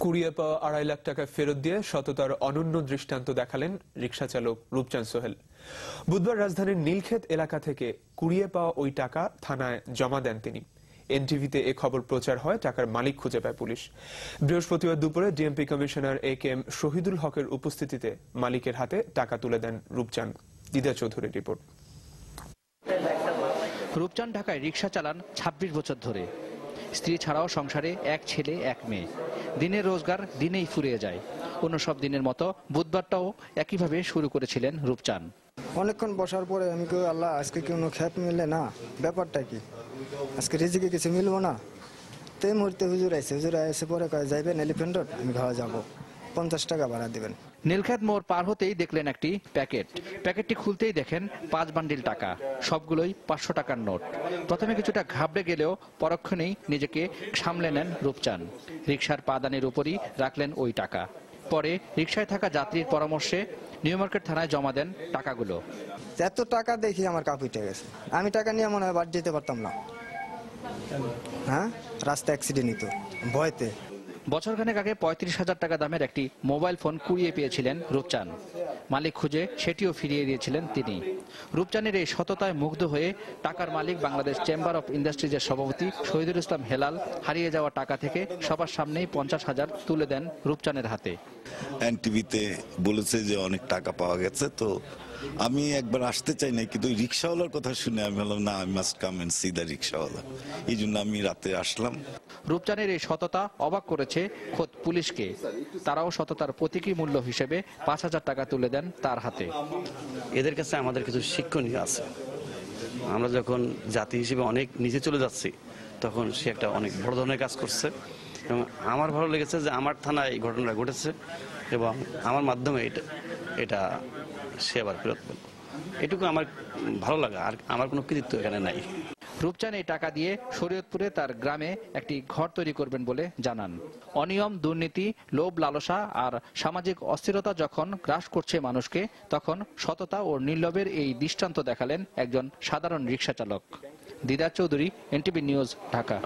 কুড়িয়ে পাওয়া 2.5 লাখ টাকা ফেরত দিয়ে সততার অনন্য দৃষ্টান্ত দেখালেন রিকশা চালক রূপচাঁদ সোহেল। বুধবার রাজধানীর নীলক্ষেত এলাকা থেকে কুড়িয়ে পাওয়া ওই টাকা থানায় জমা দেন তিনি। এনটিভিতে এ খবর প্রচার হয়, টাকার মালিক খুঁজে পায় পুলিশ। বৃহস্পতিবার দুপুরে ডিএমপি কমিশনার একেএম শহীদুল হকের উপস্থিতিতে মালিকের হাতে টাকা তুলে দেন রূপচাঁদ। দিদা চৌধুরীর রিপোর্ট। রূপচাঁদ ঢাকায় রিকশা চালান 26 বছর ধরে। স্ত্রী ছাড়াও সংসারে এক ছেলে এক মেয়ে। দিনের রোজগার দিনেই ফুরিয়ে যায়। অন্য সব দিনের মতো বুধবারটাও একইভাবে শুরু করেছিলেন রূপচাঁদ। অনেকক্ষণ বসার পরে আমি কই, আল্লাহ আজকে কোনো খেপ মিলে না, ব্যাপারটা কি, আজকে রিজিকে কিছু মিলবো না। তো এই মুহূর্তে হুজুর আইসে পরে কয় যাইবেন এলিফ্যান্ট রোড, আমি ঘরে যাবো, 50 টাকা ভাড়া দিবেন। নীলক্ষেত মোড় পার হতেই দেখলেন একটি প্যাকেটটি খুলতেই দেখেন 5 বান্ডিল টাকা, সবগুলোই 500 টাকার নোট। প্রথমে কিছুটা ঘাবড়ে গেলেও পরক্ষণেই নিজেকে সামলে নেন রূপচাঁদ। রিকশার পাদানির উপরই রাখলেন ওই টাকা। পরে রিকশায় থাকা যাত্রীর পরামর্শে নিউ মার্কেট থানায় জমা দেন টাকাগুলো। এত টাকা দেখি আমার কাপ উঠে গেছে। আমি টাকা নিয়ে মনে হয় বাড়ি যেতে পারতাম না। হ্যাঁ, রাস্তা অ্যাক্সিডেন্ট হতো ভয়তে। বছরখানেক আগে 35,000 টাকা দামের একটি মোবাইল ফোন কুড়িয়ে পেয়েছিলেন রূপচাঁদ। মালিক খুঁজে সেটিও ফিরিয়ে দিয়েছিলেন তিনি। রূপচাঁদের এই সততায় মুগ্ধ হয়ে টাকার মালিক বাংলাদেশ চেম্বার অফ ইন্ডাস্ট্রিজের সভাপতি শহীদুল ইসলাম হেলাল হারিয়ে যাওয়া টাকা থেকে সবার সামনেই 50,000 তুলে দেন রূপচাঁদের হাতে। এনটিভিতে বলেছে যে অনেক টাকা পাওয়া গেছে, তো আমি একবার আসতে চাই না, কিন্তু রিক্সাওয়ালার কথা শুনে আমি বললাম না, I must come and see the রিক্সাওয়ালা। এই জন্য আমি রাতে আসলাম। রূপচাঁদের এই সততা অবাক করেছে খোদ পুলিশকে। তারাও সততার প্রতীকী মূল্য হিসেবে 5,000 টাকা তুলে দেন তার হাতে। এদের কাছে আমাদের কিছু শিক্ষণীয় আছে। আমরা যখন জাতি হিসেবে অনেক নিচে চলে যাচ্ছি, তখন সে একটা অনেক বড় ধরনের কাজ করছে এবং আমার ভালো লেগেছে যে আমার থানায় এই ঘটনাটা ঘটেছে এবং আমার মাধ্যমে এটা সে আবার ফেরত পেল। এটুকু আমার ভালো লাগা, আর আমার কোনো কৃতিত্ব এখানে নাই। রূপচাঁদ এই টাকা দিয়ে শরীয়তপুরে তার গ্রামে একটি ঘর তৈরি করবেন বলে জানান। অনিয়ম, দুর্নীতি, লোভ, লালসা আর সামাজিক অস্থিরতা যখন গ্রাস করছে মানুষকে, তখন সততা ও নির্লোভের এই দৃষ্টান্ত দেখালেন একজন সাধারণ রিকশা চালক। দিদা চৌধুরী, এনটিভি নিউজ, ঢাকা।